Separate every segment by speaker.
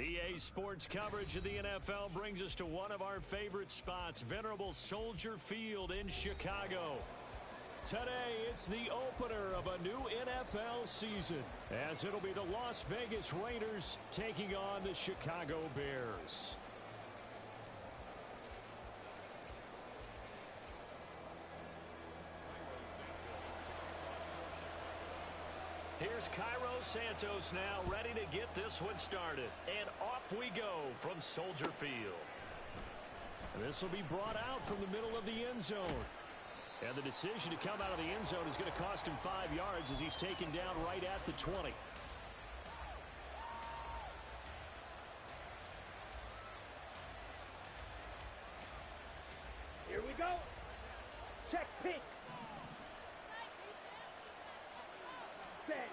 Speaker 1: EA Sports coverage of the NFL brings us to one of our favorite spots, venerable Soldier Field in Chicago. Today, it's the opener of a new NFL season, as it'll be the Las Vegas Raiders taking on the Chicago Bears. Here's Cairo Santos now, ready to get this one started. And off we go from Soldier Field. This will be brought out from the middle of the end zone. And the decision to come out of the end zone is going to cost him 5 yards as he's taken down right at the 20.
Speaker 2: Here we go. Check pitch. Set.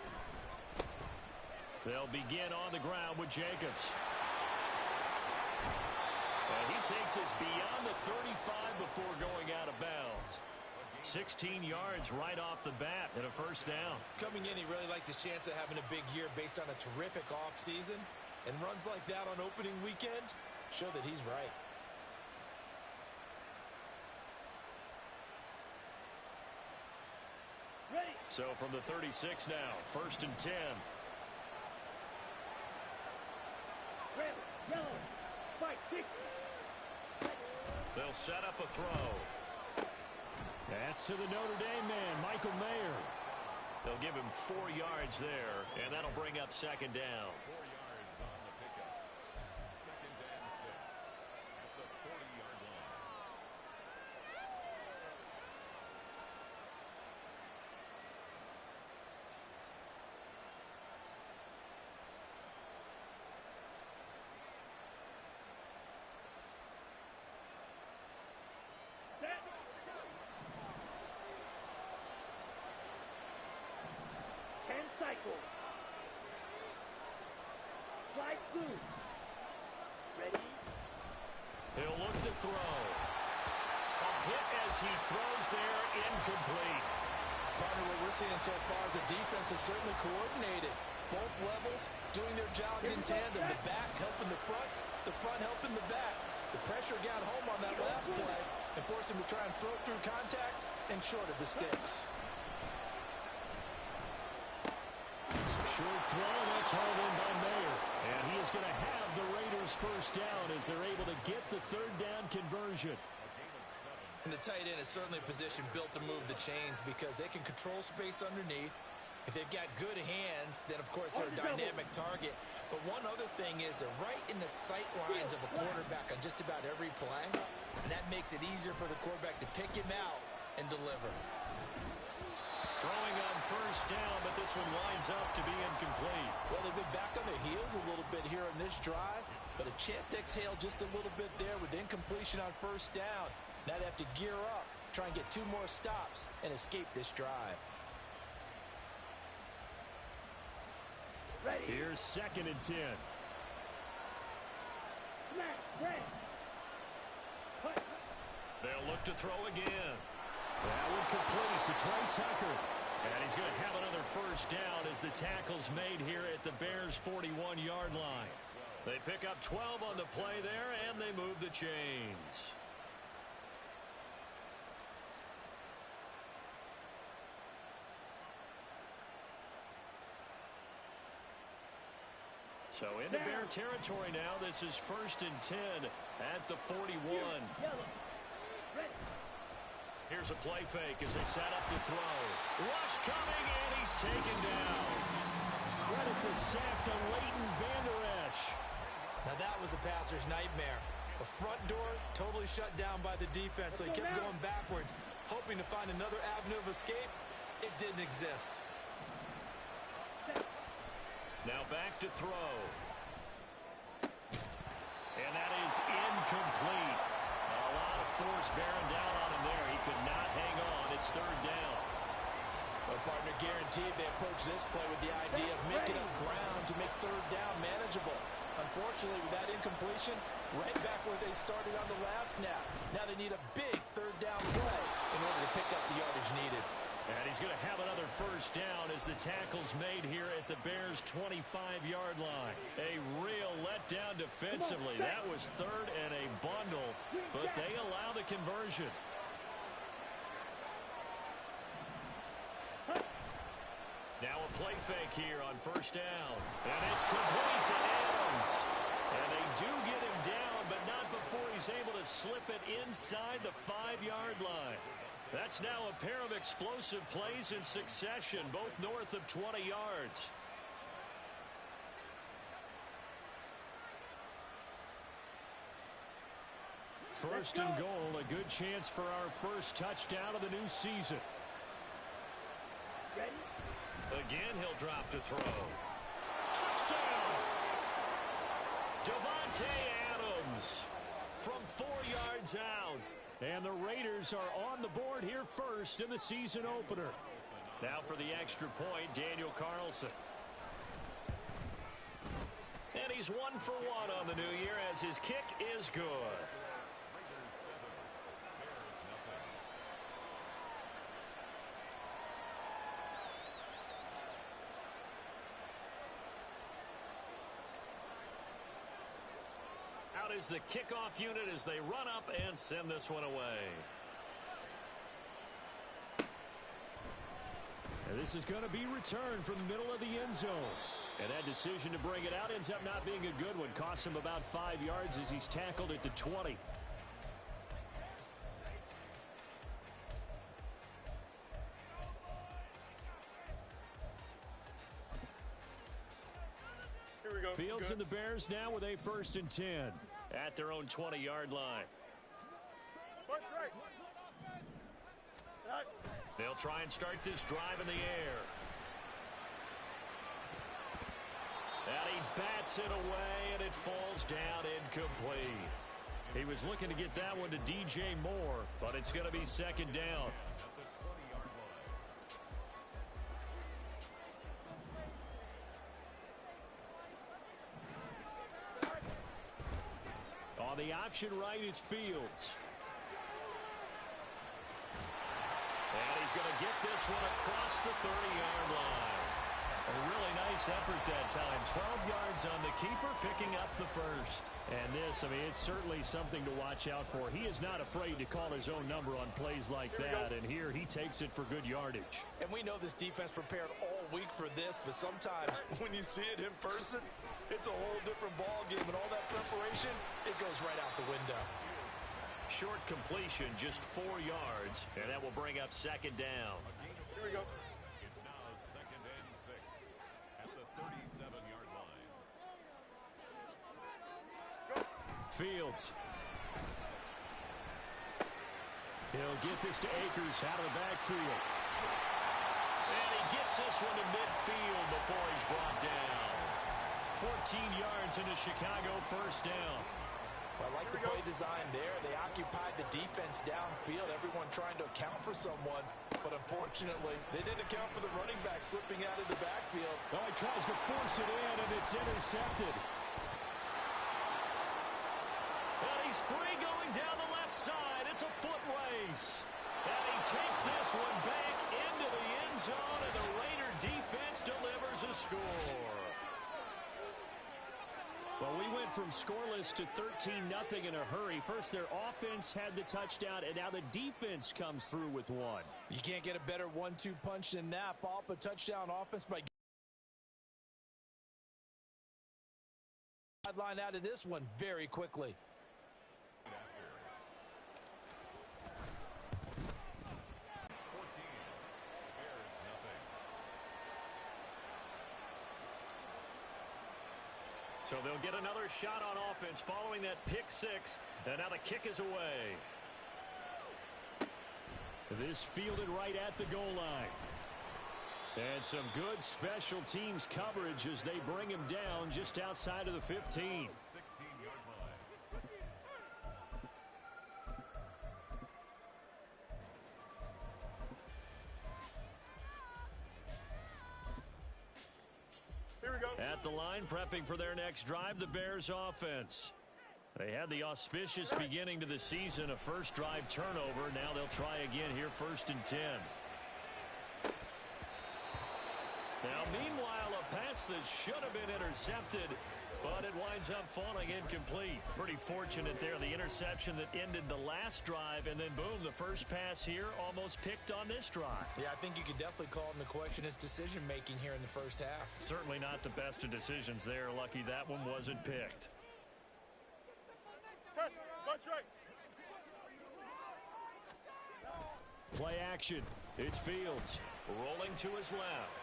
Speaker 1: They'll begin on the ground with Jacobs. And he takes us beyond the 35 before going out of bounds. 16 yards right off the bat and a first down.
Speaker 3: Coming in, he really liked his chance of having a big year based on a terrific offseason. And runs like that on opening weekend show that he's right.
Speaker 2: Ready.
Speaker 1: So from the 36 now, 1st and 10.
Speaker 2: Red, yellow, fight, kick.
Speaker 1: They'll set up a throw. That's to the Notre Dame man, Michael Mayer. They'll give him 4 yards there, and that'll bring up 2nd down.
Speaker 4: 4 yards on the pickup. 2nd and 6 at the 40-yard line.
Speaker 2: Set. 10 cycles. Slide through. Ready.
Speaker 1: He'll look to throw. A hit as he throws there, incomplete.
Speaker 3: Partner, what we're seeing so far is the defense is certainly coordinated. Both levels doing their jobs in tandem. The back helping the front helping the back. The pressure got home on that last play and forced him to try and throw through contact and short of the sticks.
Speaker 1: Short throw, that's hauled in by Mayer. And he is going to have the Raiders first down as they're able to get the 3rd down conversion.
Speaker 3: And the tight end is certainly a position built to move the chains because they can control space underneath. If they've got good hands, then, of course, they're a dynamic target. But one other thing is they're right in the sight lines of a quarterback on just about every play. And that makes it easier for the quarterback to pick him out and deliver.
Speaker 1: Throwing on 1st down, but this one lines up to be incomplete.
Speaker 3: Well, they've been back on their heels a little bit here in this drive, but a chance to exhale just a little bit there with incompletion on 1st down. Now they have to gear up, try and get 2 more stops, and escape this drive.
Speaker 2: Ready.
Speaker 1: Here's 2nd and 10.
Speaker 2: Smash. Red. Cut.
Speaker 1: They'll look to throw again. That one complete to Trey Tucker. And he's going to have another first down as the tackle's made here at the Bears' 41-yard line. They pick up 12 on the play there, and they move the chains. So into Bear territory now. This is 1st and 10 at the 41.
Speaker 2: Yellow. Red.
Speaker 1: Here's a play fake as they set up to throw. Rush coming, and he's taken down. Credit the sack to Leighton Vander Esch.
Speaker 3: Now that was a passer's nightmare. The front door totally shut down by the defense, so he kept going backwards, hoping to find another avenue of escape. It didn't exist.
Speaker 1: Now back to throw. And that is incomplete. A lot of force bearing down on him there. He could not hang on. It's 3rd down.
Speaker 3: Well, partner, guaranteed they approach this play with the idea of making up ground to make 3rd down manageable. Unfortunately, with that incompletion, right back where they started on the last snap. Now they need a big 3rd down play in order to pick up the yardage needed.
Speaker 1: And he's going to have another first down as the tackle's made here at the Bears' 25-yard line. A real letdown defensively. That was third and a bundle, but they allow the conversion. Now a play fake here on first down. And it's complete to Adams. And they do get him down, but not before he's able to slip it inside the 5-yard line. That's now a pair of explosive plays in succession, both north of 20 yards. First and goal, a good chance for our first touchdown of the new season.
Speaker 2: Ready?
Speaker 1: Again, he'll drop to throw. Touchdown! Davante Adams from 4 yards out. And the Raiders are on the board here first in the season opener. Now for the extra point, Daniel Carlson. And he's 1 for 1 on the new year as his kick is good. Out is the kickoff unit as they run up and send this one away. And this is going to be returned from the middle of the end zone. And that decision to bring it out ends up not being a good one. Costs him about 5 yards as he's tackled at the 20. Fields and the Bears now with a 1st and 10 at their own 20-yard line. They'll try and start this drive in the air. And he bats it away, and it falls down incomplete. He was looking to get that one to DJ Moore, but it's going to be 2nd down. On the option right is Fields. And he's going to get this one across the 30-yard line. A really nice effort that time. 12 yards on the keeper, picking up the first. And this, I mean, it's certainly something to watch out for. He is not afraid to call his own number on plays like that. And here he takes it for good yardage.
Speaker 3: And we know this defense prepared all week for this, but sometimes when you see it in person, it's a whole different ball game. And all that preparation, it goes right out the window.
Speaker 1: Short completion, just 4 yards, and that will bring up 2nd down.
Speaker 4: Here we go. It's now 2nd and 6 at the 37-yard line.
Speaker 1: Fields. He'll get this to Akers out of the backfield. And he gets this one to midfield before he's brought down. 14 yards into Chicago, 1st down.
Speaker 3: I like the play design there. They occupied the defense downfield, everyone trying to account for someone. But unfortunately, they didn't account for the running back slipping out of the backfield.
Speaker 1: Oh, he tries to force it in, and it's intercepted. And he's free going down the left side. It's a foot race. And he takes this one back into the end zone, and the Raider defense delivers a score. Well, we went from scoreless to 13-0 in a hurry. First, their offense had the touchdown, and now the defense comes through with one.
Speaker 3: You can't get a better 1-2 punch than that. Follow up a touchdown offense by line out of this one very quickly.
Speaker 1: So they'll get another shot on offense following that pick six, and now the kick is away. This fielded right at the goal line. And some good special teams coverage as they bring him down just outside of the 15.
Speaker 4: 16-yard line.
Speaker 1: Here we go. At the line, prepping for their next drive, the Bears offense. They had the auspicious beginning to the season, a first drive turnover. Now they'll try again here, 1st and 10. Now, meanwhile, a pass that should have been intercepted, but it winds up falling incomplete. Pretty fortunate there, the interception that ended the last drive, and then boom, the first pass here almost picked on this drive.
Speaker 3: Yeah, I think you could definitely call him to question his decision-making here in the first half.
Speaker 1: Certainly not the best of decisions there. Lucky that one wasn't picked. Play action. It's Fields rolling to his left.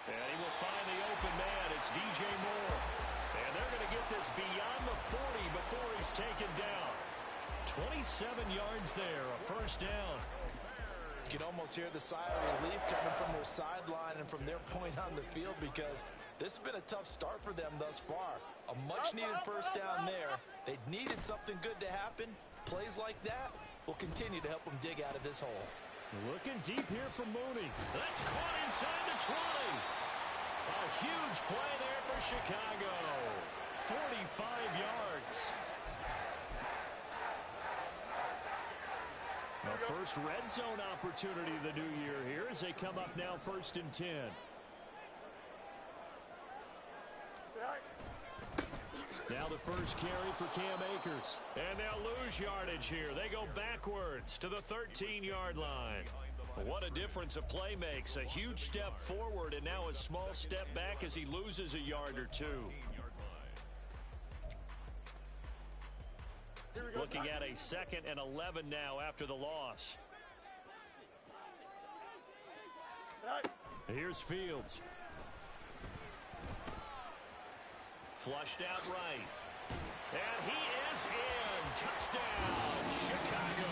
Speaker 1: And he will find the open man. It's DJ Moore. And they're going to get this beyond the 40 before he's taken down. 27 yards there, a first down.
Speaker 3: You can almost hear the sigh of relief coming from their sideline and from their point on the field, because this has been a tough start for them thus far. A much-needed first down there. They needed something good to happen. Plays like that will continue to help them dig out of this hole.
Speaker 1: Looking deep here from Mooney. That's caught inside the 20. A huge play there for Chicago. 45 yards. The first red zone opportunity of the new year here as they come up now 1st and 10. Now the first carry for Cam Akers. And they'll lose yardage here. They go backwards to the 13-yard line. What a difference a play makes. A huge step forward and now a small step back as he loses a yard or two. Looking at a 2nd and 11 now after the loss. Here's Fields. Flushed out right. And he is in. Touchdown, Chicago.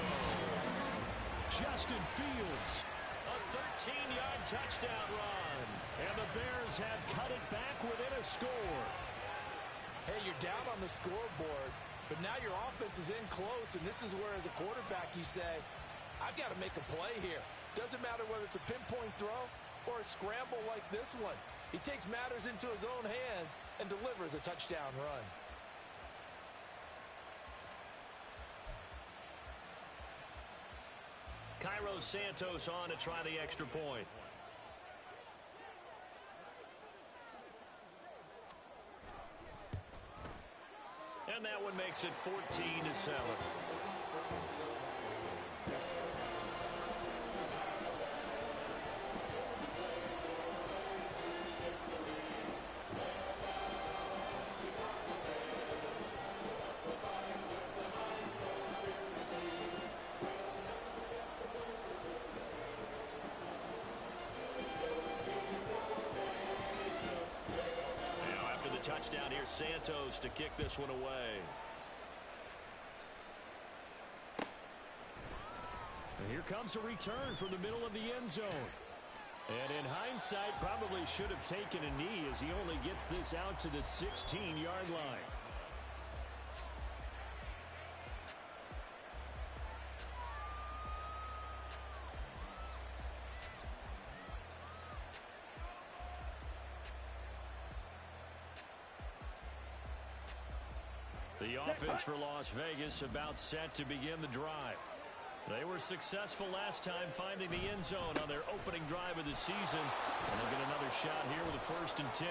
Speaker 1: Justin Fields. A 13-yard touchdown run. And the Bears have cut it back within a score.
Speaker 3: Hey, you're down on the scoreboard, but now your offense is in close, and this is where, as a quarterback, you say, I've got to make a play here. Doesn't matter whether it's a pinpoint throw or a scramble like this one. He takes matters into his own hands and delivers a touchdown run.
Speaker 1: Cairo Santos on to try the extra point. And that one makes it 14-7. Touchdown here, Santos to kick this one away. And here comes a return from the middle of the end zone. And in hindsight, probably should have taken a knee as he only gets this out to the 16-yard line. The offense for Las Vegas about set to begin the drive. They were successful last time finding the end zone on their opening drive of the season. And they'll get another shot here with a 1st and 10.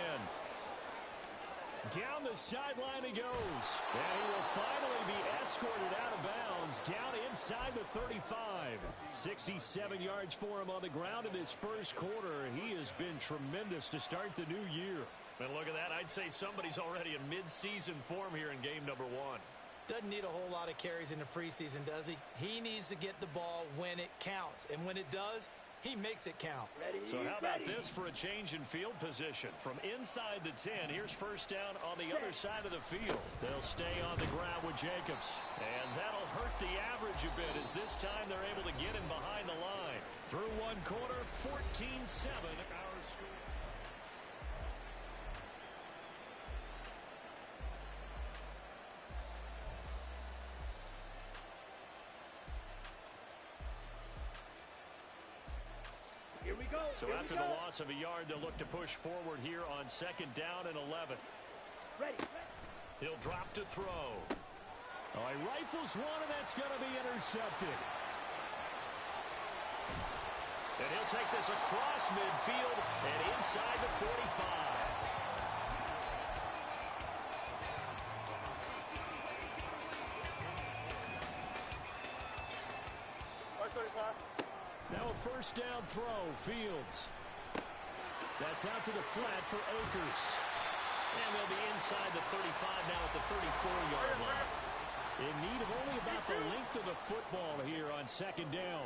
Speaker 1: Down the sideline he goes. And he will finally be escorted out of bounds down inside the 35. 67 yards for him on the ground in this first quarter. He has been tremendous to start the new year. And look at that. I'd say somebody's already in mid-season form here in game number 1.
Speaker 3: Doesn't need a whole lot of carries in the preseason, does he? He needs to get the ball when it counts. And when it does, he makes it count.
Speaker 1: So how about this for a change in field position? From inside the 10, here's first down on the other side of the field. They'll stay on the ground with Jacobs. And that'll hurt the average a bit as this time they're able to get him behind the line. Through one quarter, 14-7 our score.
Speaker 2: Here we go.
Speaker 1: So after the loss of a yard, they'll look to push forward here on 2nd down and 11.
Speaker 2: Ready.
Speaker 1: He'll drop to throw. Oh, he rifles one, and that's going to be intercepted. And he'll take this across midfield and inside the 45. Now a first down throw, Fields. That's out to the flat for Akers. And they'll be inside the 35 now at the 34-yard line. In need of only about the length of the football here on second down.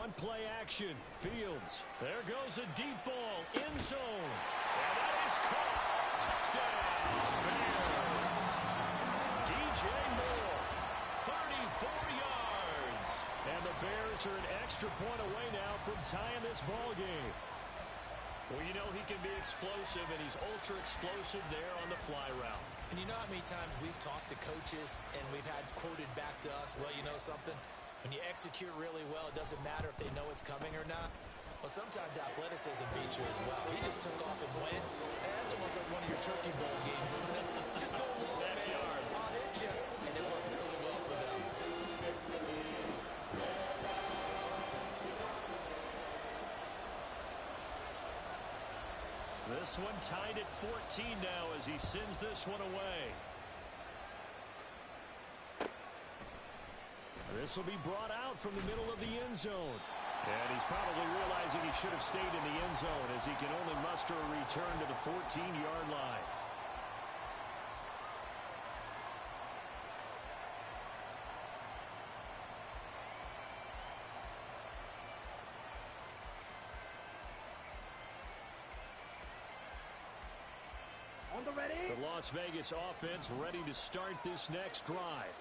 Speaker 1: On play action, Fields. There goes a deep ball, end zone. And that is caught. Touchdown, Bears. DJ Moore, 34 yards. And the Bears are an extra point away now from tying this ball game. Well, you know he can be explosive, and he's ultra-explosive there on the fly route.
Speaker 3: And you know how many times we've talked to coaches and we've had quoted back to us, well, you know something? When you execute really well, it doesn't matter if they know it's coming or not. Well, sometimes athleticism beats you as well. He just took off and went. That's almost like one of your Turkey Bowl games, isn't it? Just go low, man. I'll hit you. And it worked really well for them.
Speaker 1: This one tied at 14 now as he sends this one away. This will be brought out from the middle of the end zone. And he's probably realizing he should have stayed in the end zone as he can only muster a return to the 14-yard line.
Speaker 2: On the ready.
Speaker 1: The Las Vegas offense ready to start this next drive.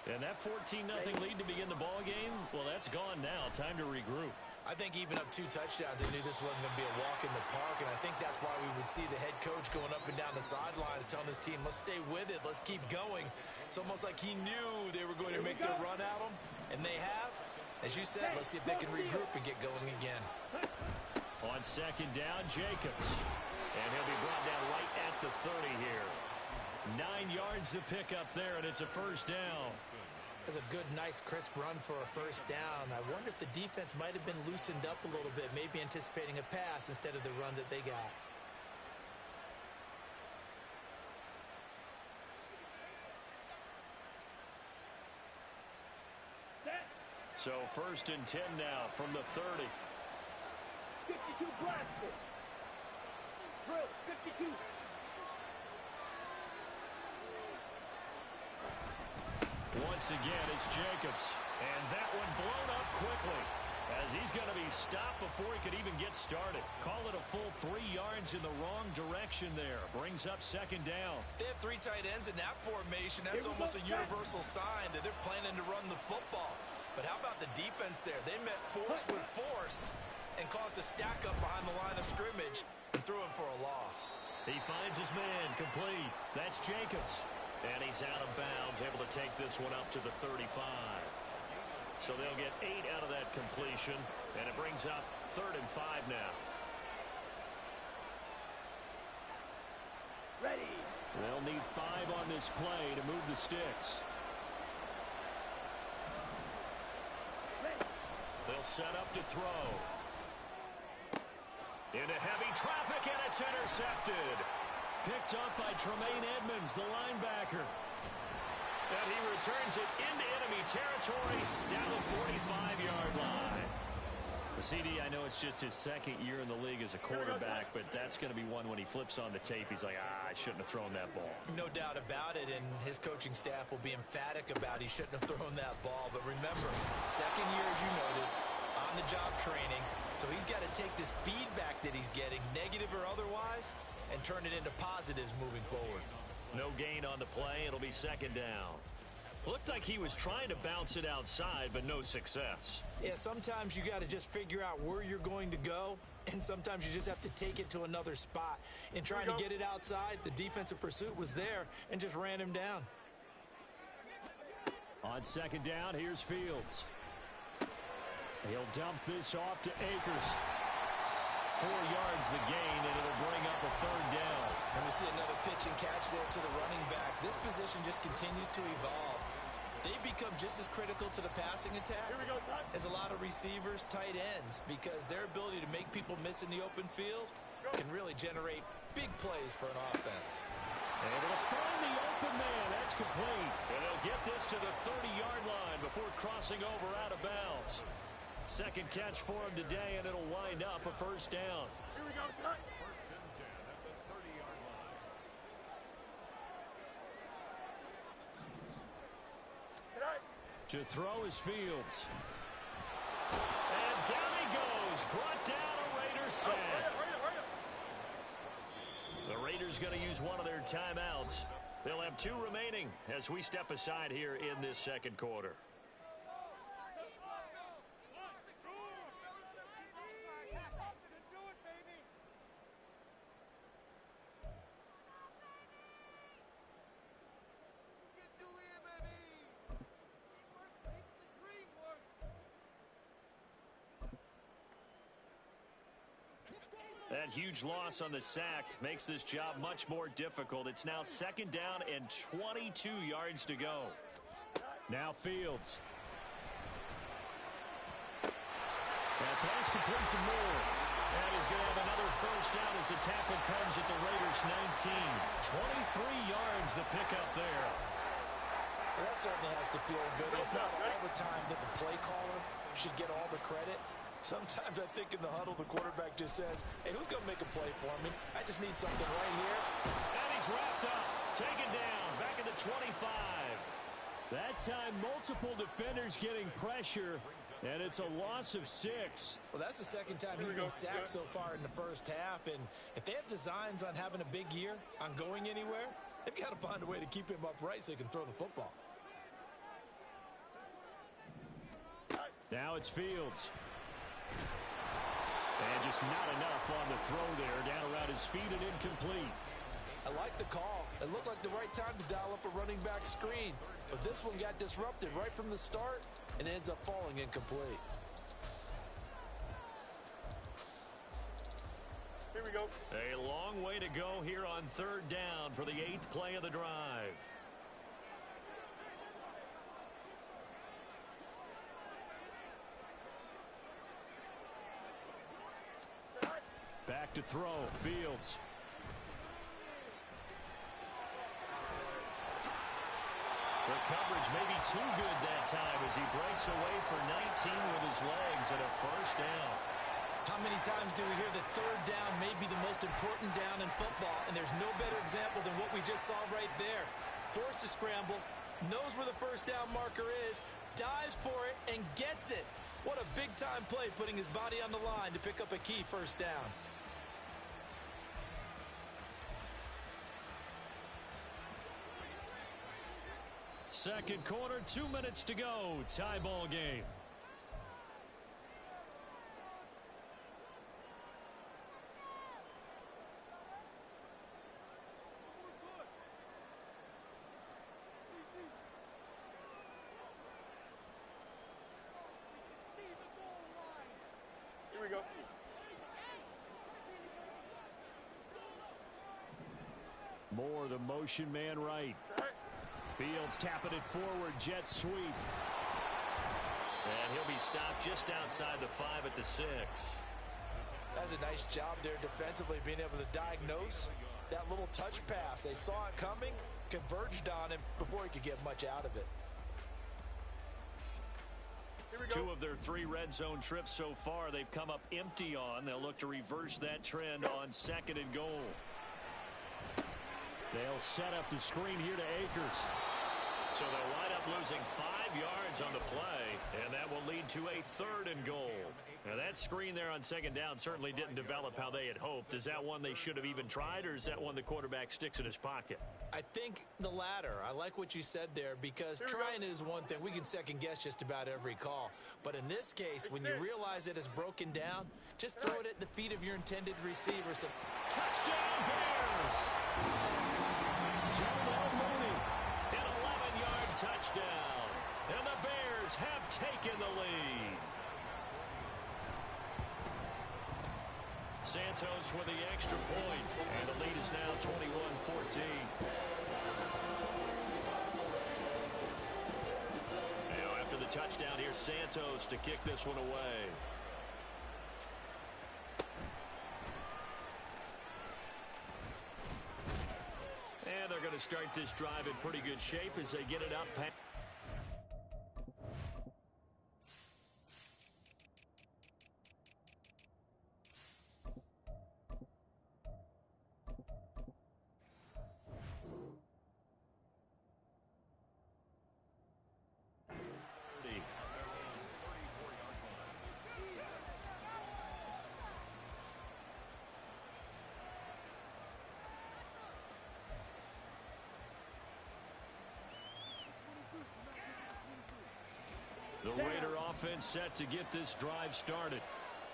Speaker 1: And that 14-0 lead to begin the ball game, well, that's gone now. Time to regroup.
Speaker 3: I think even up 2 touchdowns, they knew this wasn't going to be a walk in the park, and I think that's why we would see the head coach going up and down the sidelines telling his team, let's stay with it, let's keep going. It's almost like he knew they were going to make their run at him, and they have. As you said, let's see if they can regroup and get going again.
Speaker 1: On second down, Jacobs. And he'll be brought down right at the 30 here. 9 yards to pick up there, and it's a first down.
Speaker 3: That's a good, nice, crisp run for a first down. I wonder if the defense might have been loosened up a little bit, maybe anticipating a pass instead of the run that they got.
Speaker 1: So first and 10 now from the 30.
Speaker 2: 52 blasted. Drill, 52.
Speaker 1: Once again, it's Jacobs. And that one blown up quickly as he's going to be stopped before he could even get started. Call it a full 3 yards in the wrong direction there. Brings up second down.
Speaker 3: They have 3 tight ends in that formation. That's almost a universal sign that they're planning to run the football. But how about the defense there? They met force with force and caused a stack up behind the line of scrimmage and threw him for a loss.
Speaker 1: He finds his man complete. That's Jacobs. And he's out of bounds, able to take this one up to the 35. So they'll get 8 out of that completion, and it brings up 3rd and 5 now.
Speaker 2: Ready.
Speaker 1: They'll need 5 on this play to move the sticks.
Speaker 2: Ready.
Speaker 1: They'll set up to throw. Into heavy traffic, and it's intercepted. Picked up by Tremaine Edmonds, the linebacker. And he returns it into enemy territory down the 45-yard line. The CD, I know it's just his 2nd year in the league as a quarterback, but that's going to be one when he flips on the tape, he's like, I shouldn't have thrown that ball.
Speaker 3: No doubt about it, and his coaching staff will be emphatic about he shouldn't have thrown that ball. But remember, 2nd year, as you noted, on-the-job training, so he's got to take this feedback that he's getting, negative or otherwise, and turn it into positives moving forward.
Speaker 1: No gain on the play. It'll be second down. Looked like he was trying to bounce it outside, but no success.
Speaker 3: Yeah, sometimes you got to just figure out where you're going to go, and sometimes you just have to take it to another spot. In trying to get it outside, the defensive pursuit was there and just ran him down.
Speaker 1: On second down, here's Fields. He'll dump this off to Akers. 4 yards the gain, and it'll bring up a 3rd down.
Speaker 3: And we see another pitch and catch there to the running back. This position just continues to evolve. they become just as critical to the passing attack as a lot of receivers, tight ends, because their ability to make people miss in the open field can really generate big plays for an offense.
Speaker 1: Able to find the open man. That's complete. And they'll get this to the 30-yard line before crossing over out of bounds. Second catch for him today, and it'll wind up a first down.
Speaker 2: Here we go, son.
Speaker 4: First and 10 at the 30-yard line.
Speaker 1: To throw is Fields. And down he goes. Brought down a Raiders sack. The Raiders going to use one of their timeouts. They'll have 2 remaining as we step aside here in this second quarter. That huge loss on the sack makes this job much more difficult. It's now second down and 22 yards to go. Now Fields. That pass complete to Moore. And he's going to have another first down as the tackle comes at the Raiders' 19. 23 yards the pickup there.
Speaker 3: Well, that certainly has to feel good. It's not all the time that the play caller should get all the credit. Sometimes I think in the huddle, the quarterback just says, hey, who's going to make a play for me? I just need something right here.
Speaker 1: And he's wrapped up, taken down, back at the 25. That time, multiple defenders getting pressure, and it's a loss of 6.
Speaker 3: Well, that's the second time he's been sacked so far in the first half, and if they have designs on having a big year, on going anywhere, they've got to find a way to keep him upright so he can throw the football.
Speaker 1: Now it's Fields. And just not enough on the throw there. Down around his feet and incomplete.
Speaker 3: I like the call. It looked like the right time to dial up a running back screen. But this one got disrupted right from the start and ends up falling incomplete.
Speaker 2: Here we go.
Speaker 1: A long way to go here on third down for the 8th play of the drive. Back to throw. Fields. The coverage may be too good that time as he breaks away for 19 with his legs and a first down.
Speaker 3: How many times do we hear that third down may be the most important down in football, and there's no better example than what we just saw right there. Forced to scramble, knows where the first down marker is, dives for it, and gets it. What a big-time play, putting his body on the line to pick up a key first down.
Speaker 1: Second quarter, 2 minutes to go. Tie ball game.
Speaker 2: Here we go.
Speaker 1: Moore, the motion man right. Fields tapping it forward, jet sweep. And he'll be stopped just outside the 5 at the 6.
Speaker 3: That's a nice job there defensively, being able to diagnose that little touch pass. They saw it coming, converged on him before he could get much out of it.
Speaker 2: Here we go.
Speaker 1: 2 of their 3 red zone trips so far they've come up empty on. They'll look to reverse that trend on second and goal. They'll set up the screen here to Akers. So they'll wind up losing 5 yards on the play, and that will lead to a 3rd and goal. Now that screen there on second down certainly didn't develop how they had hoped. Is that one they should have even tried, or is that one the quarterback sticks in his pocket?
Speaker 3: I think the latter. I like what you said there, because trying it is one thing. We can second guess just about every call. But in this case, when you realize it is broken down, just throw it at the feet of your intended receiver. So
Speaker 1: touchdown Bears! Jonell Mooney, an 11-yard touchdown. And the Bears have taken the lead. Santos with the extra point, and the lead is now 21-14. touchdown. Here's Santos to kick this one away. And they're going to start this drive in pretty good shape as they get it up past. The Raider offense set to get this drive started.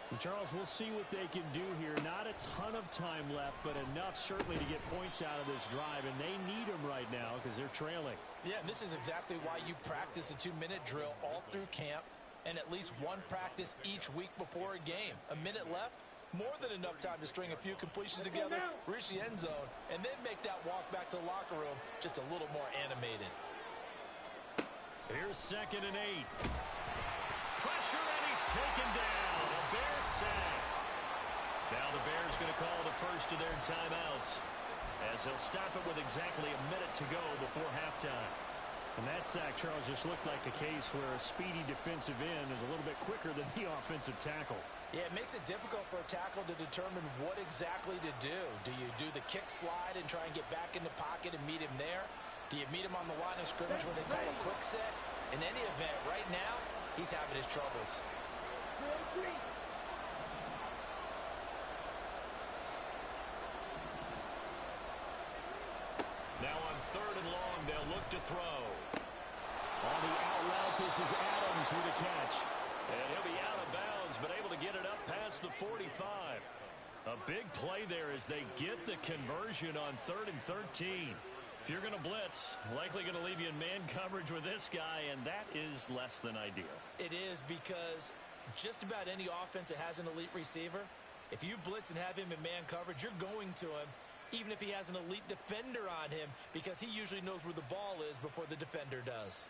Speaker 5: And Charles, we'll see what they can do here. Not a ton of time left, but enough certainly to get points out of this drive, and they need them right now because they're trailing.
Speaker 3: Yeah, and this is exactly why you practice a 2-minute drill all through camp and at least one practice each week before a game. A minute left, more than enough time to string a few completions together, reach the end zone, and then make that walk back to the locker room just a little more animated.
Speaker 1: Here's 2nd and 8. Pressure, and he's taken down. A Bear sack. Now the Bears going to call the first of their timeouts as they'll stop it with exactly a minute to go before halftime.
Speaker 5: And that sack, Charles, just looked like a case where a speedy defensive end is a little bit quicker than the offensive tackle.
Speaker 3: Yeah, it makes it difficult for a tackle to determine what exactly to do. Do you do the kick slide and try and get back in the pocket and meet him there? Do you meet him on the line of scrimmage when they call a quick set? In any event, right now, he's having his troubles.
Speaker 1: Now on 3rd and long, they'll look to throw.
Speaker 5: On the out route, this is Adams with a catch.
Speaker 1: And he'll be out of bounds, but able to get it up past the 45. A big play there as they get the conversion on 3rd and 13. If you're going to blitz, likely going to leave you in man coverage with this guy, and that is less than ideal.
Speaker 3: It is, because just about any offense that has an elite receiver, if you blitz and have him in man coverage, you're going to him, even if he has an elite defender on him, because he usually knows where the ball is before the defender does.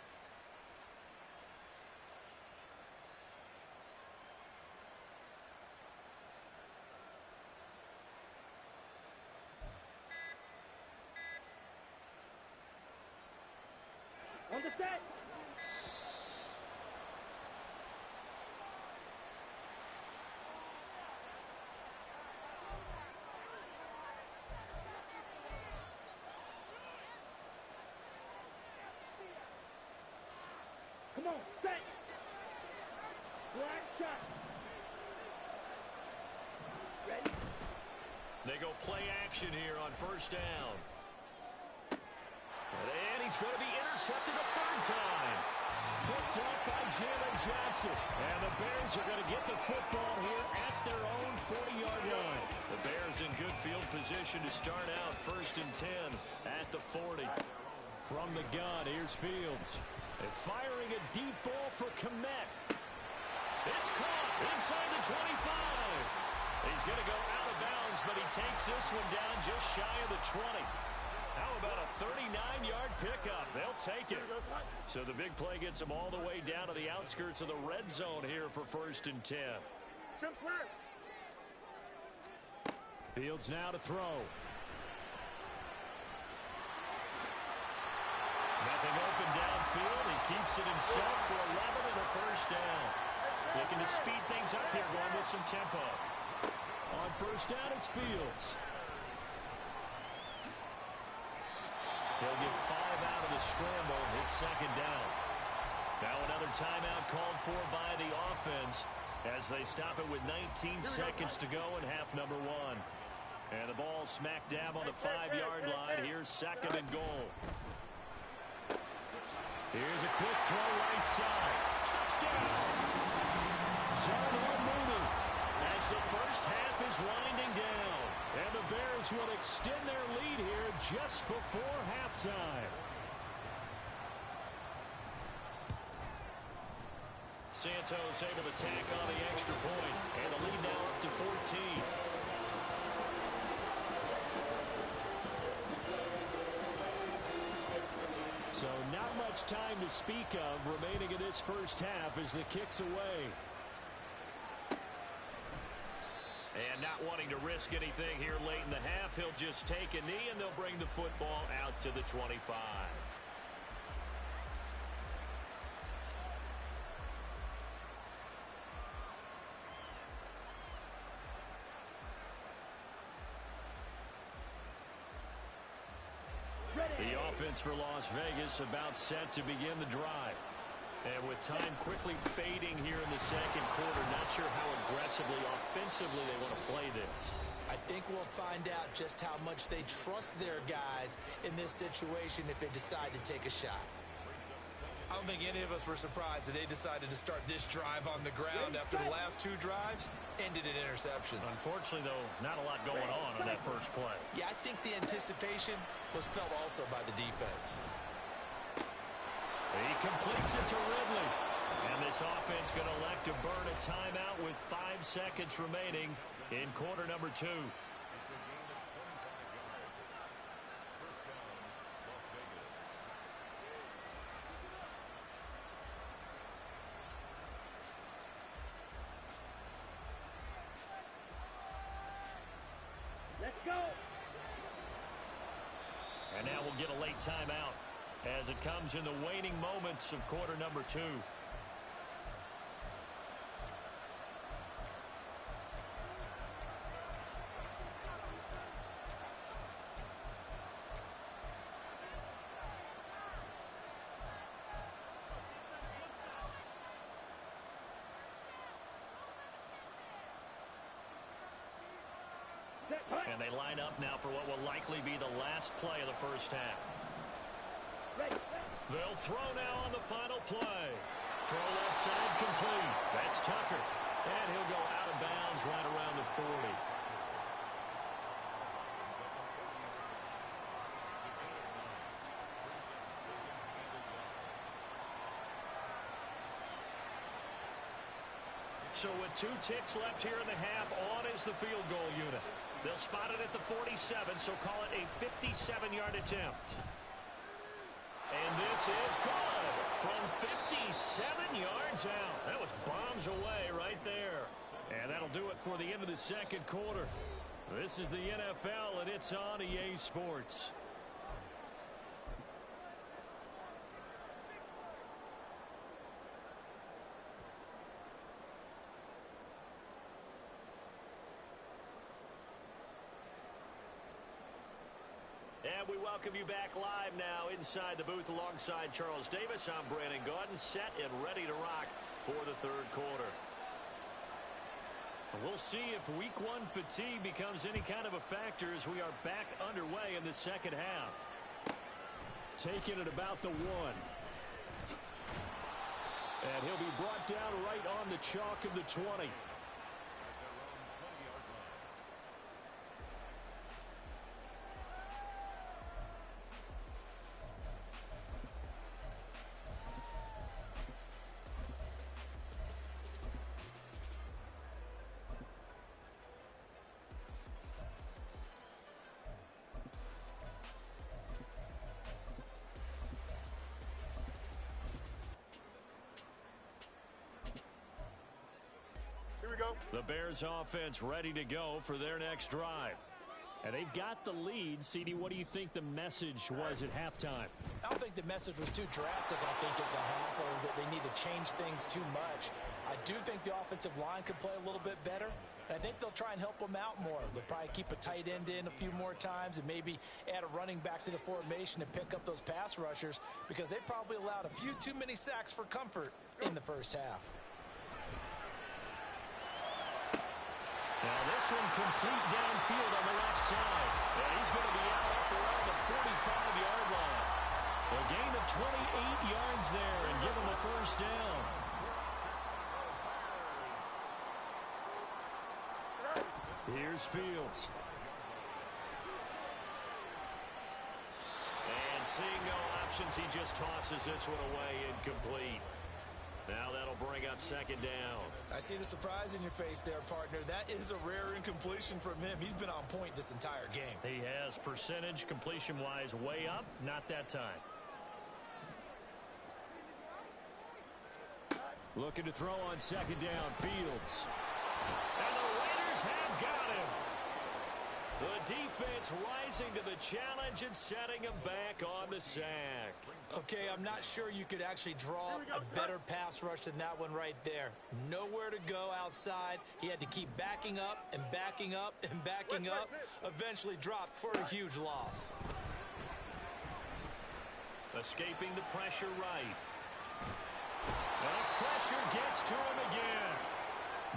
Speaker 2: On the set. Come on, set. Black shot. Ready?
Speaker 1: They go play action here on 1st down. And he's going to be intercepted a 3rd time. Picked up by Jalen Johnson. And the Bears are going to get the football here at their own 40-yard line. The Bears in good field position to start out 1st and 10 at the 40.
Speaker 5: From the gun, here's Fields.
Speaker 1: And firing a deep ball for Kmet. It's caught inside the 25. He's going to go out of bounds, but he takes this one down just shy of the 20. How about a 39-yard pickup? They'll take it. So the big play gets them all the way down to the outskirts of the red zone here for 1st and 10.
Speaker 5: Fields now to throw.
Speaker 1: Nothing open downfield. He keeps it himself for 11 and a 1st down. Looking to speed things up here, going with some tempo.
Speaker 5: On 1st down, it's Fields.
Speaker 1: He'll get 5 out of the scramble. It's 2nd down. Now another timeout called for by the offense as they stop it with 19 seconds to go in half number 1. And the ball smack dab on the 5-yard line. Here's 2nd and goal. Here's a quick throw right side. Touchdown! John Mooney as the first half is winding down. And the Bears will extend their lead here just before halftime. Santos able to tack on the extra point, and the lead now up to 14.
Speaker 5: So not much much time to speak of remaining in this first half as the kick's away.
Speaker 1: And not wanting to risk anything here late in the half, he'll just take a knee and they'll bring the football out to the 25. The offense for Las Vegas about set to begin the drive. And with time quickly fading here in the second quarter, not sure how aggressively, offensively they want to play this.
Speaker 3: I think we'll find out just how much they trust their guys in this situation if they decide to take a shot. I don't think any of us were surprised that they decided to start this drive on the ground after the last two drives ended in interceptions.
Speaker 1: Unfortunately, though, not a lot going on that first play.
Speaker 3: Yeah, I think the anticipation was felt also by the defense.
Speaker 1: He completes it to Ridley. And this offense going to elect to burn a timeout with 5 seconds remaining in quarter number 2.
Speaker 4: It's a gain of 25 yards. First down, Las Vegas.
Speaker 2: Let's go.
Speaker 1: And now we'll get a late timeout as it comes in the waning moments of quarter number 2. And they line up now for what will likely be the last play of the first half. They'll throw now on the final play. Throw left side complete. That's Tucker. And he'll go out of bounds right around the 40. So with 2 ticks left here in the half, on is the field goal unit. They'll spot it at the 47, so call it a 57-yard attempt. And this is good from 57 yards out. That was bombs away right there. And that'll do it for the end of the second quarter. This is the NFL, and it's on EA Sports. And we welcome you back live now inside the booth alongside Charles Davis. I'm Brandon Gaudin, set and ready to rock for the third quarter. We'll see if week 1 fatigue becomes any kind of a factor as we are back underway in the second half. Taking it about the 1. And he'll be brought down right on the chalk of the 20. The Bears offense ready to go for their next drive. And they've got the lead. CD, what do you think the message was at halftime?
Speaker 3: I don't think the message was too drastic, I think, at the half, or that they need to change things too much. I do think the offensive line could play a little bit better. And I think they'll try and help them out more. They'll probably keep a tight end in a few more times and maybe add a running back to the formation to pick up those pass rushers, because they probably allowed a few too many sacks for comfort in the first half.
Speaker 1: Now this one complete downfield on the left side. And he's going to be out up around the 45-yard line. A gain of 28 yards there and give him the first down. Here's Fields. And seeing no options, he just tosses this one away incomplete. Now that'll bring up second down.
Speaker 3: I see the surprise in your face there, partner. That is a rare incompletion from him. He's been on point this entire game.
Speaker 1: He has percentage completion-wise way up. Not that time.
Speaker 5: Looking to throw on second down. Fields. And the Raiders have got him. The defense rising to the challenge and setting him back on the sack.
Speaker 3: Okay, I'm not sure you could actually draw a better pass rush than that one right there. Nowhere to go outside. He had to keep backing up and backing up and backing up. Eventually dropped for a huge loss.
Speaker 1: Escaping the pressure right. The pressure gets to him again.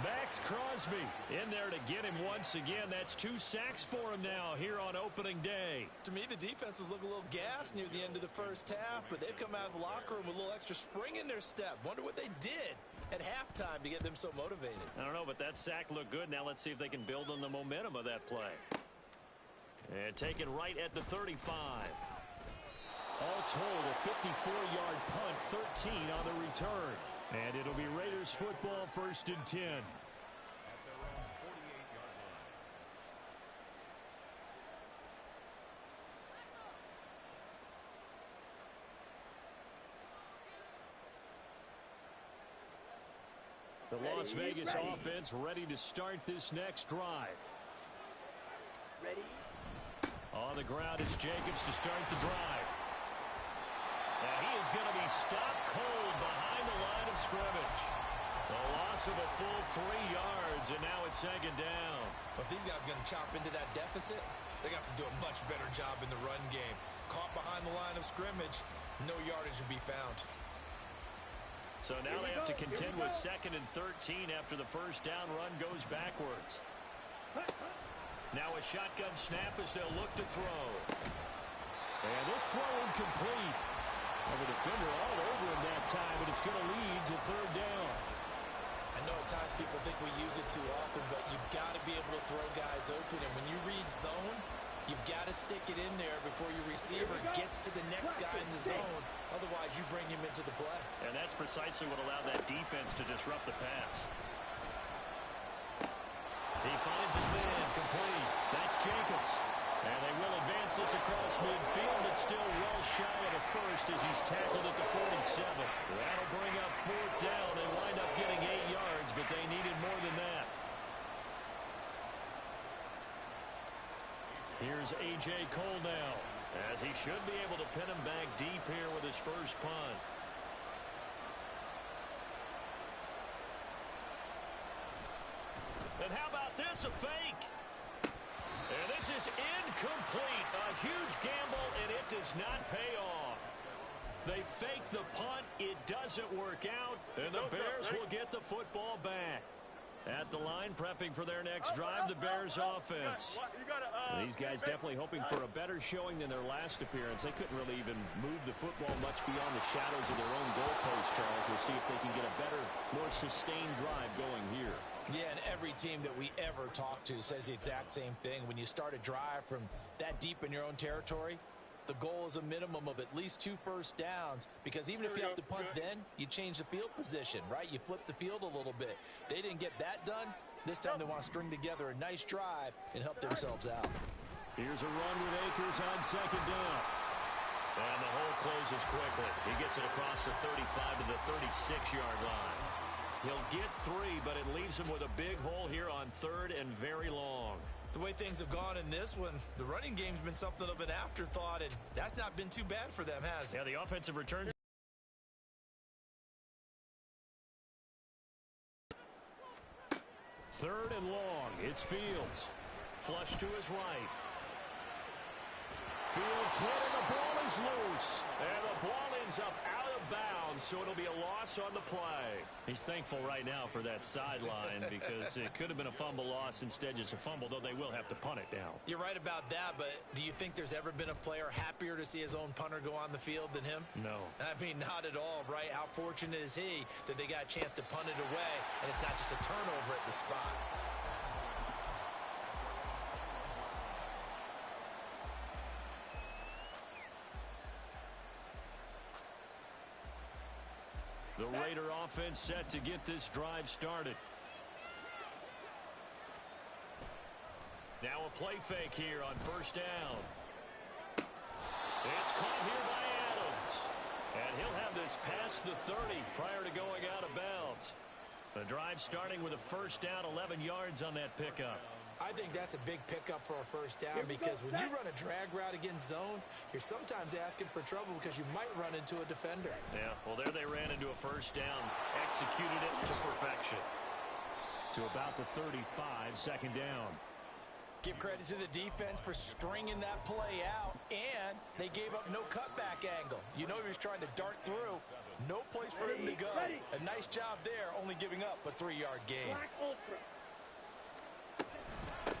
Speaker 1: Max Crosby in there to get him once again. That's 2 sacks for him now here on opening day.
Speaker 3: To me, the defense was looking a little gassed near the end of the first half, but they've come out of the locker room with a little extra spring in their step. Wonder what they did at halftime to get them so motivated.
Speaker 1: I don't know, but that sack looked good. Now let's see if they can build on the momentum of that play. And taken right at the 35. All told, a 54-yard punt, 13 on the return. And it'll be Raiders football, 1st and 10.
Speaker 4: At their own 48-yard line.
Speaker 1: The Las Vegas offense ready to start this next drive.
Speaker 2: Ready?
Speaker 1: On the ground is Jacobs to start the drive. Now he is going to be stopped cold behind the line of scrimmage. The loss of a full 3 yards, and now it's 2nd down.
Speaker 3: If these guys are going to chop into that deficit, they're going to have to do a much better job in the run game. Caught behind the line of scrimmage, no yardage will be found.
Speaker 1: So now they have to contend with 2nd and 13 after the first down run goes backwards. Now a shotgun snap as they'll look to throw. And this throw incomplete. The defender all over him that time, but it's going to lead to 3rd down.
Speaker 3: I know at times people think we use it too often, but you've got to be able to throw guys open. And when you read zone, you've got to stick it in there before your receiver gets to the next guy in the zone. Otherwise, you bring him into the play.
Speaker 1: And that's precisely what allowed that defense to disrupt the pass. He finds his man, complete. That's Jacobs. And they will advance this across midfield, but still well shy of the first as he's tackled at the 47. That'll bring up 4th down. They wind up getting 8 yards, but they needed more than that. Here's A.J. Cole now, as he should be able to pin him back deep here with his first punt. And how about this, a fake? And this is incomplete. A huge gamble, and it does not pay off. They fake the punt. It doesn't work out, and the Bears will get the football back. At the line, prepping for their next drive, the Bears offense.
Speaker 5: These guys definitely hoping for a better showing than their last appearance. They couldn't really even move the football much beyond the shadows of their own goalpost, Charles. We'll see if they can get a better, more sustained drive going here.
Speaker 3: Yeah, and every team that we ever talk to says the exact same thing. When you start a drive from that deep in your own territory, the goal is a minimum of at least 2 first downs, because even if you have to punt then, you change the field position, right? You flip the field a little bit. They didn't get that done. This time they want to string together a nice drive and help themselves out.
Speaker 5: Here's a run with Akers on 2nd down.
Speaker 1: And the hole closes quickly. He gets it across the 35 to the 36-yard line. He'll get 3, but it leaves him with a big hole here on 3rd and very long.
Speaker 3: The way things have gone in this one, the running game's been something of an afterthought, and that's not been too bad for them, has it?
Speaker 1: Yeah, the offensive returns.
Speaker 5: Third and long. It's Fields.
Speaker 1: Flush to his right.
Speaker 5: Fields hit, and the ball is loose.
Speaker 1: And the ball ends up out of bounds, so it'll be a loss on the play.
Speaker 5: He's thankful right now for that sideline because it could have been a fumble loss, instead just a fumble, though they will have to punt it down.
Speaker 3: You're right about that, but do you think there's ever been a player happier to see his own punter go on the field than him?
Speaker 5: No.
Speaker 3: I mean, not at all, right? How fortunate is he that they got a chance to punt it away, and it's not just a turnover at the spot.
Speaker 1: The Raider offense set to get this drive started. Now a play fake here on 1st down. It's caught here by Adams. And he'll have this past the 30 prior to going out of bounds. The drive starting with a first down, 11 yards on that pickup.
Speaker 3: I think that's a big pickup for a first down because when you run a drag route against zone, you're sometimes asking for trouble because you might run into a defender.
Speaker 1: Yeah, well, there they ran into a first down, executed it to perfection.
Speaker 5: To about the 35, second down.
Speaker 3: Give credit to the defense for stringing that play out, and they gave up no cutback angle. You know he was trying to dart through. No place for him to go. A nice job there, only giving up a 3-yard gain.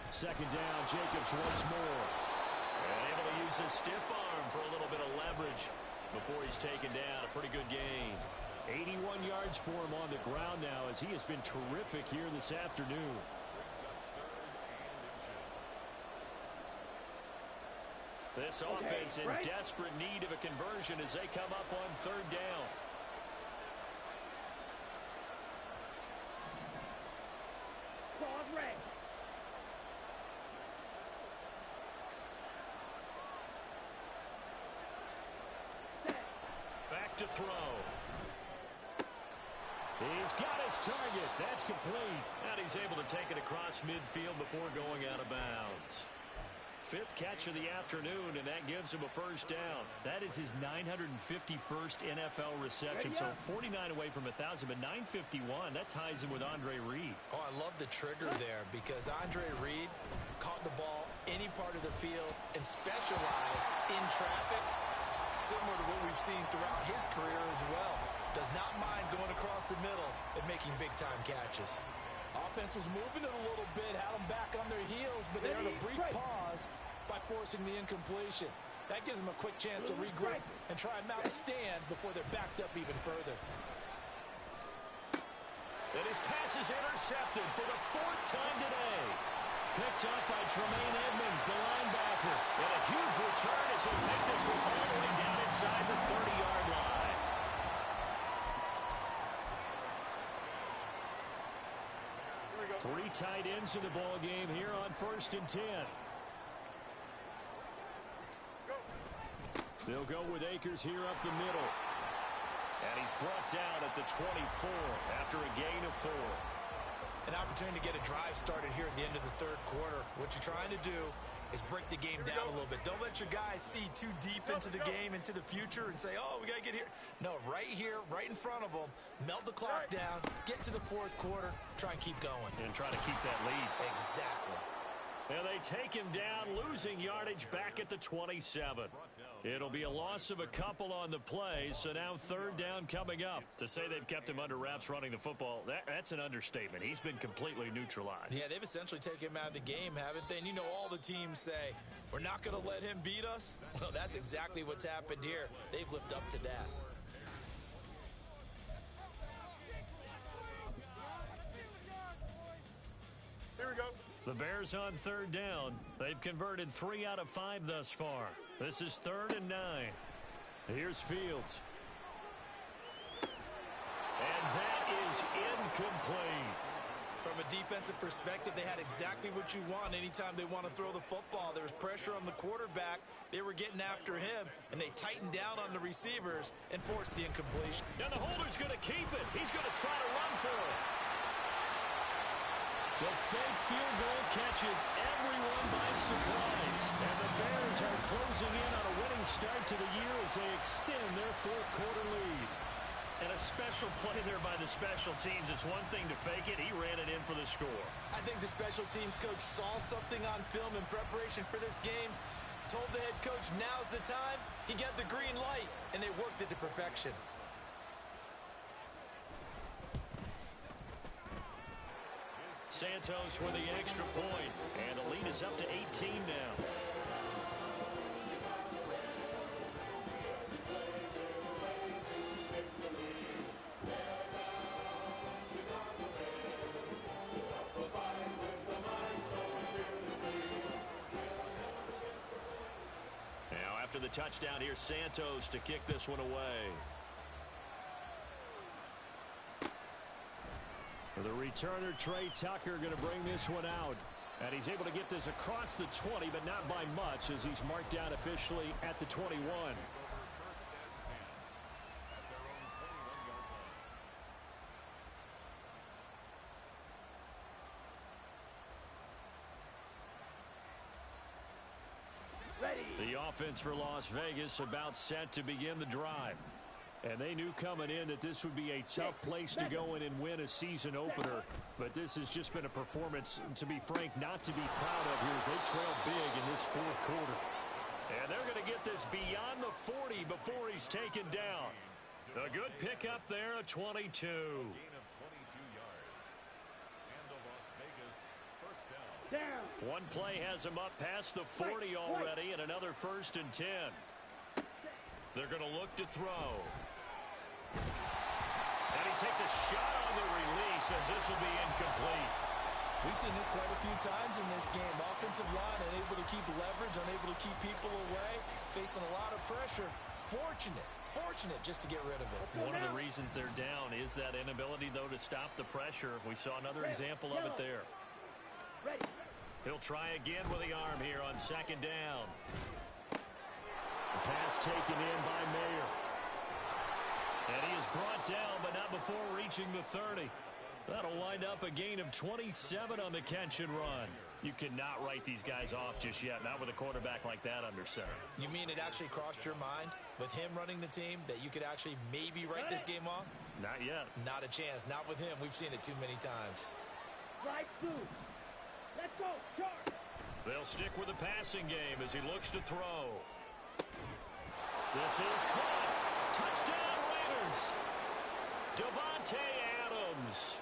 Speaker 5: Second down, Jacobs once more.
Speaker 1: And able to use his stiff arm for a little bit of leverage before he's taken down. A pretty good gain.
Speaker 5: 81 yards for him on the ground now as he has been terrific here this afternoon.
Speaker 1: This offense in desperate need of a conversion as they come up on third down. Back to throw.
Speaker 5: He's got his target. That's complete.
Speaker 1: And he's able to take it across midfield before going out of bounds. Fifth catch of the afternoon, and that gives him a first down. That is his 951st NFL reception, so 49 away from 1,000, but 951. That ties him with Andre Reed.
Speaker 3: Oh, I love the trigger there because Andre Reed caught the ball any part of the field and specialized in traffic, similar to what we've seen throughout his career as well. Does not mind going across the middle and making big-time catches.
Speaker 6: Offense was moving it a little bit, had them back on their heels, but they earned a brief pause by forcing the incompletion. That gives them a quick chance to regroup and try and mount a stand before they're backed up even further.
Speaker 1: And his pass is intercepted for the fourth time today. Picked up by Tremaine Edmonds, the linebacker. And a huge return as he'll take this one all the way down inside the 30-yard line.
Speaker 5: Three tight ends in the ball game here on 1st and 10. They'll go with Akers here up the middle.
Speaker 1: And he's brought down at the 24 after a gain of 4.
Speaker 3: An opportunity to get a drive started here at the end of the third quarter. What you're trying to do is break the game down a little bit. Don't let your guys see too deep into the game, into the future, and say, oh, we got to get here. No, right here, right in front of them, melt the clock down, get to the fourth quarter, try and keep going.
Speaker 1: And try to keep that lead.
Speaker 3: Exactly.
Speaker 1: And they take him down, losing yardage back at the 27. It'll be a loss of a couple on the play, so now third down coming up. To say they've kept him under wraps running the football, that's an understatement. He's been completely neutralized.
Speaker 3: Yeah, they've essentially taken him out of the game, haven't they? And you know all the teams say, we're not going to let him beat us. Well, that's exactly what's happened here. They've lived up to that.
Speaker 2: Here we go.
Speaker 1: The Bears on third down. They've converted 3 out of 5 thus far. This is 3rd and 9.
Speaker 5: Here's Fields.
Speaker 1: And that is incomplete.
Speaker 3: From a defensive perspective, they had exactly what you want anytime they want to throw the football. There was pressure on the quarterback. They were getting after him, and they tightened down on the receivers and forced the incompletion.
Speaker 1: And the holder's going to keep it. He's going to try to run for it. The fake field goal catches everyone by surprise. And the Bears are closing in on a winning start to the year as they extend their fourth quarter lead. And a special play there by the special teams. It's one thing to fake it. He ran it in for the score.
Speaker 3: I think the special teams coach saw something on film in preparation for this game, told the head coach now's the time. He got the green light, and they worked it to perfection.
Speaker 1: Santos with the extra point, and the lead is up to 18 now. Now after the touchdown, here's Santos to kick this one away.
Speaker 5: The returner, Trey Tucker, going to bring this one out. And he's able to get this across the 20, but not by much as he's marked down officially at the 21. offense for Las Vegas about set to begin the drive. And they knew coming in that this would be a tough place to go in and win a season opener. But this has just been a performance, to be frank, not to be proud of here as they trail big in this fourth quarter. And they're going to get this beyond the 40 before he's taken down. A good pickup there, a 22.
Speaker 4: Gain of 22 yards. And the Las Vegas first down.
Speaker 5: One play has him up past the 40 already, and another 1st and 10. They're going to look to throw. And he takes a shot on the release as this will be incomplete.
Speaker 3: We've seen this quite a few times in this game. Offensive line unable to keep leverage, unable to keep people away, facing a lot of pressure. Fortunate just to get rid of it.
Speaker 5: One of the reasons they're down is that inability, though, to stop the pressure. We saw another example of it there. He'll try again with the arm here on 2nd down. The pass taken in by Mayer. And he is brought down, but not before reaching the 30. That'll wind up a gain of 27 on the catch and run. You cannot write these guys off just yet, not with a quarterback like that under center.
Speaker 3: You mean it actually crossed your mind with him running the team that you could actually maybe write this game off?
Speaker 5: Not yet.
Speaker 3: Not a chance. Not with him. We've seen it too many times.
Speaker 2: Strike 2. Let's go. Charge.
Speaker 5: They'll stick with the passing game as he looks to throw. This is caught. Touchdown, Raiders. Davante Adams.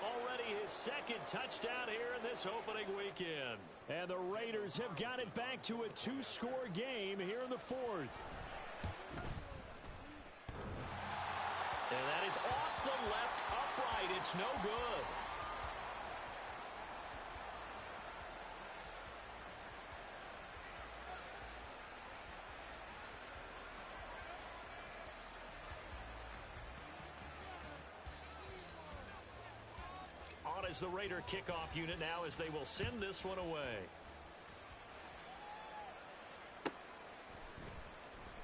Speaker 5: Already his 2nd touchdown here in this opening weekend. And the Raiders have got it back to a 2-score game here in the 4th. And that is off the left upright. It's no good. On as the Raider kickoff unit now as they will send this one away.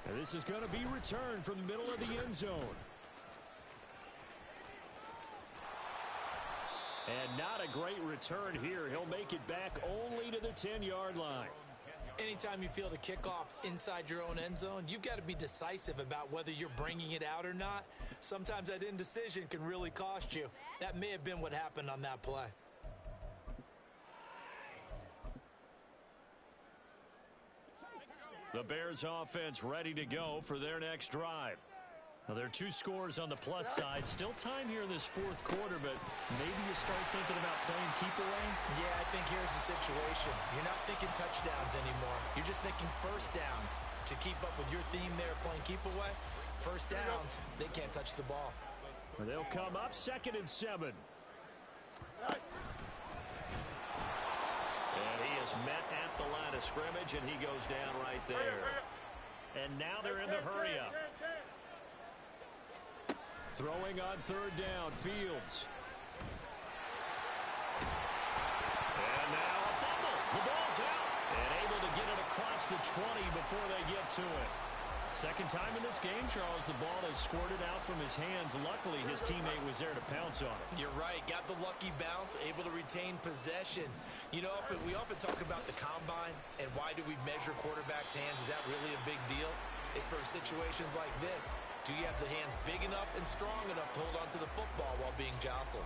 Speaker 5: And this is going to be returned from the middle of the end zone. And not a great return here. He'll make it back only to the 10-yard line.
Speaker 3: Anytime you field a kickoff inside your own end zone, you've got to be decisive about whether you're bringing it out or not. Sometimes that indecision can really cost you. That may have been what happened on that play.
Speaker 5: The Bears offense ready to go for their next drive. Now, there are 2 scores on the plus side. Still time here in this 4th quarter, but maybe you start thinking about playing keep away?
Speaker 3: Yeah, I think here's the situation. You're not thinking touchdowns anymore. You're just thinking first downs. To keep up with your theme there, playing keep away, first downs, they can't touch the ball.
Speaker 5: They'll come up 2nd and 7. And he is met at the line of scrimmage, and he goes down right there. And now they're in the hurry-up. Throwing on 3rd down, Fields. And now a fumble. The ball's out. And able to get it across the 20 before they get to it. 2nd time in this game, Charles, the ball has squirted out from his hands. Luckily, his teammate was there to pounce on it.
Speaker 3: You're right. Got the lucky bounce, able to retain possession. You know, we often talk about the combine and why do we measure quarterbacks' hands. Is that really a big deal? It's for situations like this. Do you have the hands big enough and strong enough to hold on to the football while being jostled?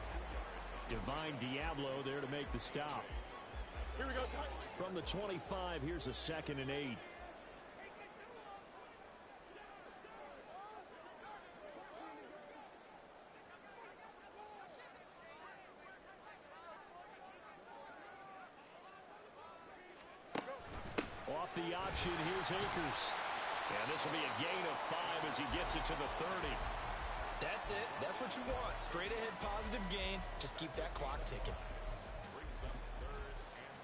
Speaker 5: Divine Diablo there to make the stop.
Speaker 2: Here we go.
Speaker 5: From the 25, here's a 2nd and 8. Off the option, here's Akers. And this will be a gain of 5 as he gets it to the 30.
Speaker 3: That's it. That's what you want. Straight ahead positive gain. Just keep that clock ticking.
Speaker 4: Brings up 3rd and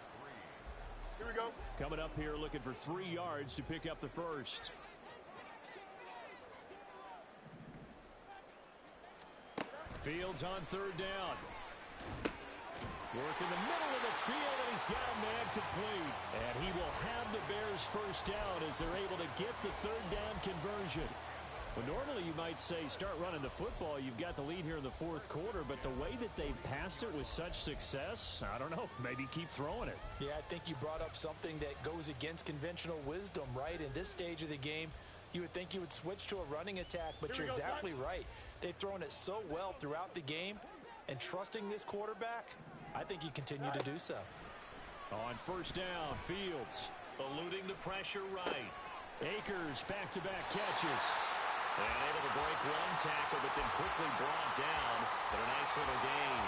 Speaker 4: 3.
Speaker 2: Here we go.
Speaker 5: Coming up here looking for 3 yards to pick up the first. Fields on 3rd down. Work in the middle of the field, and he's got a man complete. And he will have the Bears first down as they're able to get the 3rd down conversion. Well, normally you might say start running the football. You've got the lead here in the fourth quarter, but the way that they've passed it with such success, I don't know, maybe keep throwing it.
Speaker 6: Yeah, I think you brought up something that goes against conventional wisdom, right? In this stage of the game, you would think you would switch to a running attack, but you're exactly right. They've thrown it so well throughout the game, and trusting this quarterback, I think you continue to do so.
Speaker 5: On first down, Fields eluding the pressure right. Akers back-to-back catches. And able to break one tackle, but then quickly brought down. But a nice little gain.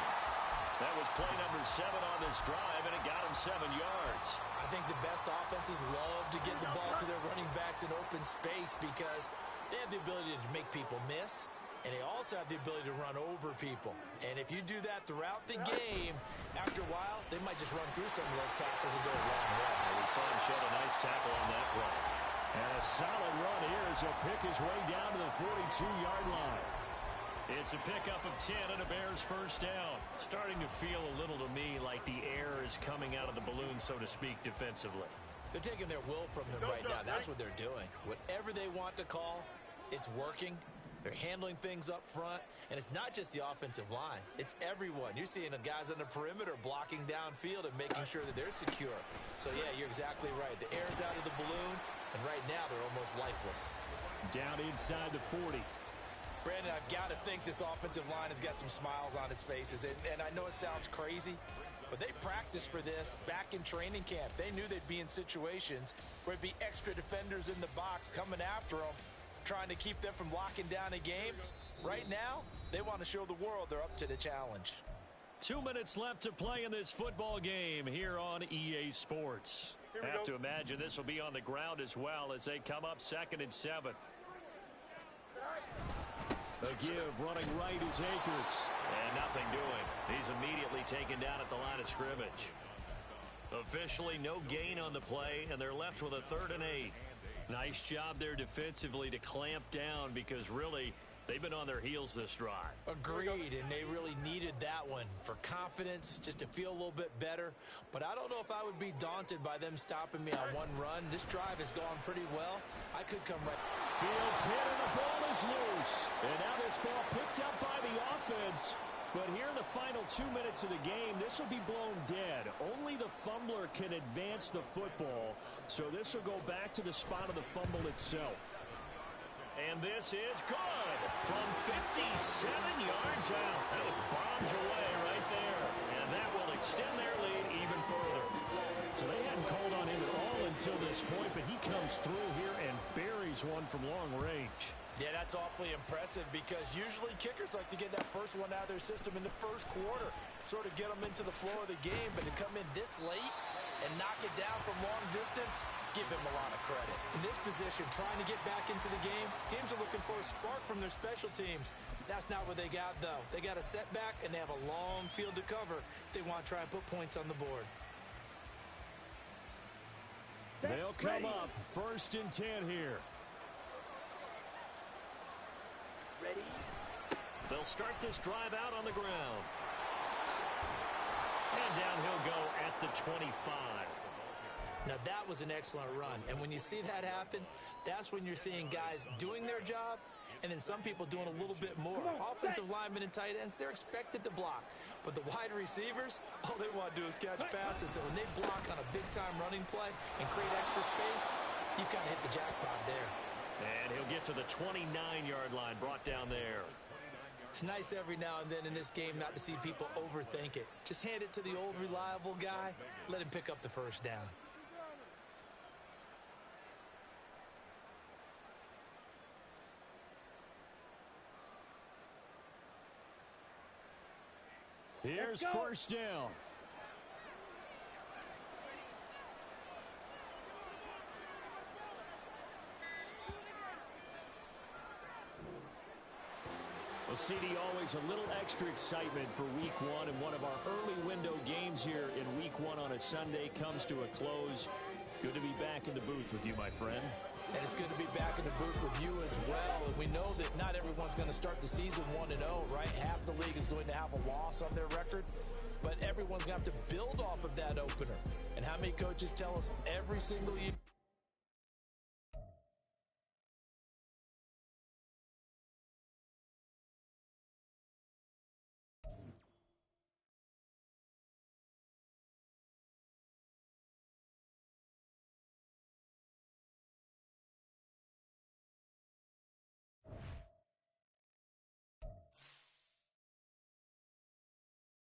Speaker 5: That was play number 7 on this drive, and it got him 7 yards.
Speaker 3: I think the best offenses love to get the ball to their running backs in open space because they have the ability to make people miss, and they also have the ability to run over people. And if you do that throughout the game, after a while, they might just run through some of those tackles and go a long way.
Speaker 5: We saw him shed a nice tackle on that play. And a solid run here as he'll pick his way down to the 42-yard line. It's a pickup of 10 and a Bears first down. Starting to feel a little to me like the air is coming out of the balloon, so to speak, defensively.
Speaker 3: They're taking their will from them right now. That's what they're doing. Whatever they want to call, it's working. They're handling things up front, and it's not just the offensive line. It's everyone. You're seeing the guys on the perimeter blocking downfield and making sure that they're secure. So, yeah, you're exactly right. The air's out of the balloon, and right now they're almost lifeless.
Speaker 5: Down inside the 40.
Speaker 6: Brandon, I've got to think this offensive line has got some smiles on its faces, and I know it sounds crazy, but they practiced for this back in training camp. They knew they'd be in situations where it'd be extra defenders in the box coming after them, trying to keep them from locking down a game. Right now, they want to show the world they're up to the challenge.
Speaker 5: 2 minutes left to play in this football game here on EA Sports. Have to imagine this will be on the ground as well as they come up 2nd and 7. A give running right is Akers. And nothing doing. He's immediately taken down at the line of scrimmage. Officially no gain on the play, and they're left with a 3rd and 8. Nice job there defensively to clamp down because really they've been on their heels this drive.
Speaker 3: Agreed, and they really needed that one for confidence, just to feel a little bit better. But I don't know if I would be daunted by them stopping me on one run. This drive has gone pretty well. I could come right.
Speaker 5: Fields hit and the ball is loose. And now this ball picked up by the offense. But here in the final 2 minutes of the game, this will be blown dead. Only the fumbler can advance the football. So this will go back to the spot of the fumble itself. And this is good from 57 yards out. That was bombs away right there. And that will extend their lead even further. So they hadn't called on him at all until this point, but he comes through here and buries one from long range.
Speaker 6: Yeah, that's awfully impressive because usually kickers like to get that first one out of their system in the first quarter, sort of get them into the flow of the game, but to come in this late and knock it down from long distance, give him a lot of credit. In this position, trying to get back into the game, teams are looking for a spark from their special teams. That's not what they got, though. They got a setback, and they have a long field to cover if they want to try and put points on the board.
Speaker 5: They'll come up 1st and 10 here.
Speaker 2: Ready?
Speaker 5: They'll start this drive out on the ground. And down he'll go at the 25.
Speaker 3: Now, that was an excellent run. And when you see that happen, that's when you're seeing guys doing their job and then some people doing a little bit more. Offensive linemen and tight ends, they're expected to block. But the wide receivers, all they want to do is catch passes. So when they block on a big-time running play and create extra space, you've kind of hit the jackpot there.
Speaker 5: And he'll get to the 29-yard line, brought down there.
Speaker 3: It's nice every now and then in this game not to see people overthink it. Just hand it to the old reliable guy. Let him pick up the first down.
Speaker 5: Here's first down. Well, CD, always a little extra excitement for Week 1, and one of our early window games here in Week 1 on a Sunday comes to a close. Good to be back in the booth with you, my friend.
Speaker 6: And it's good to be back in the booth with you as well. And we know that not everyone's going to start the season 1-0, right? Half the league is going to have a loss on their record. But everyone's going to have to build off of that opener. And how many coaches tell us every single year?